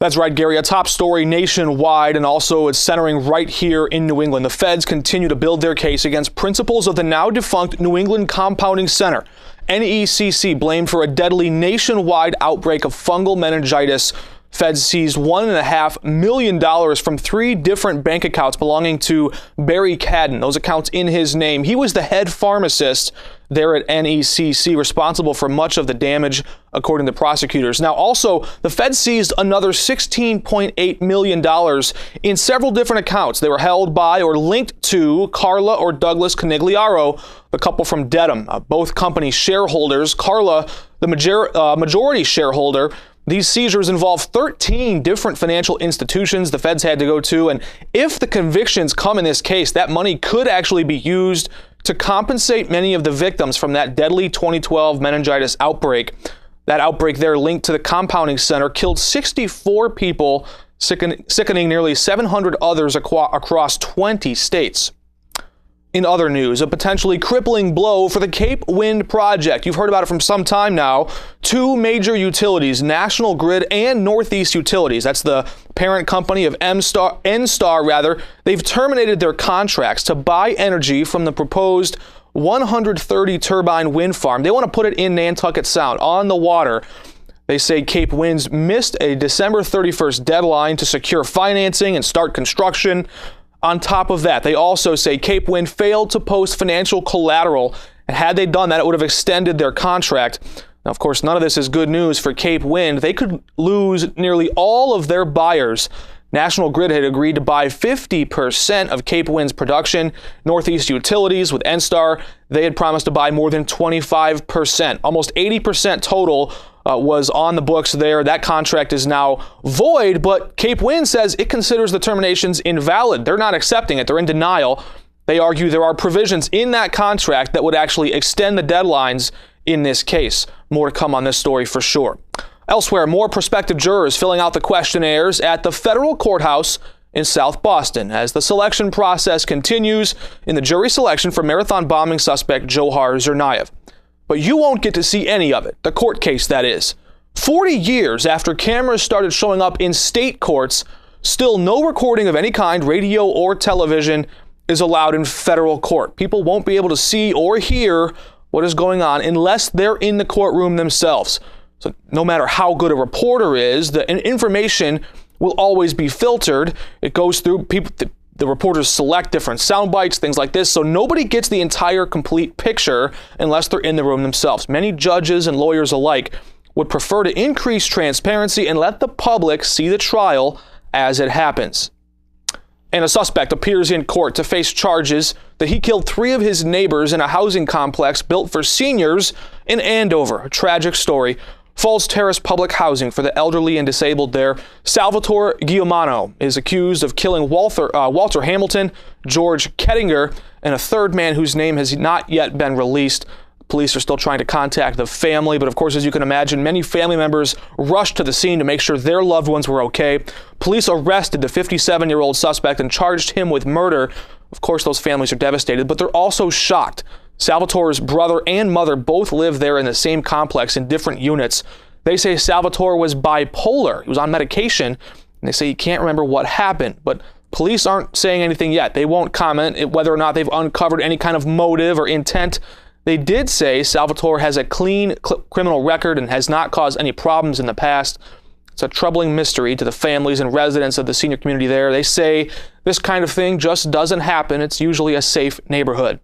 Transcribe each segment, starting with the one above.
That's right, Gary. A top story nationwide, and also it's centering right here in New England. The feds continue to build their case against principals of the now defunct New England Compounding Center. NECC blamed for a deadly nationwide outbreak of fungal meningitis. Feds seized $1.5 million from 3 different bank accounts belonging to Barry Cadden. Those accounts in his name. He was the head pharmacist there at NECC, responsible for much of the damage, according to prosecutors. Now, also, the Fed seized another $16.8 million in several different accounts. They were held by or linked to Carla or Douglas Conigliaro, the couple from Dedham, both company shareholders. Carla, the majority shareholder. These seizures involve 13 different financial institutions the feds had to go to, and if the convictions come in this case, that money could actually be used to compensate many of the victims from that deadly 2012 meningitis outbreak. That outbreak there linked to the compounding center killed 64 people, sickening nearly 700 others across 20 states. In other news, a potentially crippling blow for the Cape Wind project. You've heard about it from some time now. 2 major utilities, National Grid and Northeast Utilities, that's the parent company of NSTAR, they've terminated their contracts to buy energy from the proposed 130 turbine wind farm. They want to put it in Nantucket Sound on the water. They say Cape Winds missed a December 31st deadline to secure financing and start construction. On top of that, they also say Cape Wind failed to post financial collateral, and had they done that, it would have extended their contract. Now, of course, none of this is good news for Cape Wind. They could lose nearly all of their buyers. National Grid had agreed to buy 50% of Cape Wind's production. Northeast Utilities with NSTAR, they had promised to buy more than 25%. Almost 80% total was on the books there. That contract is now void, but Cape Wind says it considers the terminations invalid. They're not accepting it. They're in denial. They argue there are provisions in that contract that would actually extend the deadlines in this case. More to come on this story for sure. Elsewhere, more prospective jurors filling out the questionnaires at the federal courthouse in South Boston as the selection process continues in the jury selection for marathon bombing suspect Johar Tsarnaev. But you won't get to see any of it, the court case that is. 40 years after cameras started showing up in state courts, still no recording of any kind, radio or television, is allowed in federal court. People won't be able to see or hear what is going on unless they're in the courtroom themselves. So no matter how good a reporter is, the information will always be filtered. It goes through people. The reporters select different sound bites, things like this, so nobody gets the entire complete picture unless they're in the room themselves. Many judges and lawyers alike would prefer to increase transparency and let the public see the trial as it happens. And a suspect appears in court to face charges that he killed 3 of his neighbors in a housing complex built for seniors in Andover. A tragic story. Falls Terrace Public Housing for the elderly and disabled there. Salvatore Guiomano is accused of killing Walter Hamilton, George Kettinger, and a third man whose name has not yet been released. Police are still trying to contact the family, but of course, as you can imagine, many family members rushed to the scene to make sure their loved ones were okay. Police arrested the 57-year-old suspect and charged him with murder. Of course, those families are devastated, but they're also shocked. Salvatore's brother and mother both live there in the same complex in different units. They say Salvatore was bipolar. He was on medication, and they say he can't remember what happened. But police aren't saying anything yet. They won't comment whether or not they've uncovered any kind of motive or intent. They did say Salvatore has a clean criminal record and has not caused any problems in the past. It's a troubling mystery to the families and residents of the senior community there. They say this kind of thing just doesn't happen. It's usually a safe neighborhood.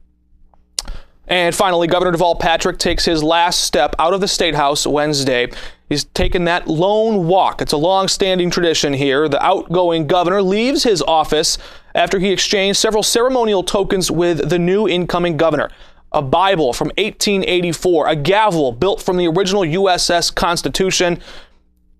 And finally, Governor Deval Patrick takes his last step out of the State House Wednesday. He's taken that lone walk. It's a long-standing tradition here. The outgoing governor leaves his office after he exchanged several ceremonial tokens with the new incoming governor. A Bible from 1884, a gavel built from the original USS Constitution,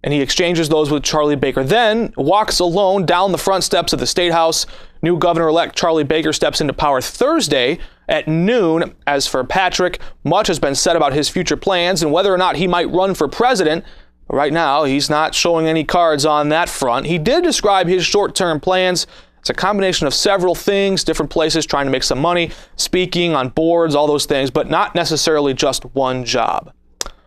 and he exchanges those with Charlie Baker. Then walks alone down the front steps of the State House. New Governor-elect Charlie Baker steps into power Thursday at noon. As for Patrick, much has been said about his future plans and whether or not he might run for president. Right now, he's not showing any cards on that front. He did describe his short-term plans. It's a combination of several things, different places trying to make some money, speaking on boards, all those things, but not necessarily just one job.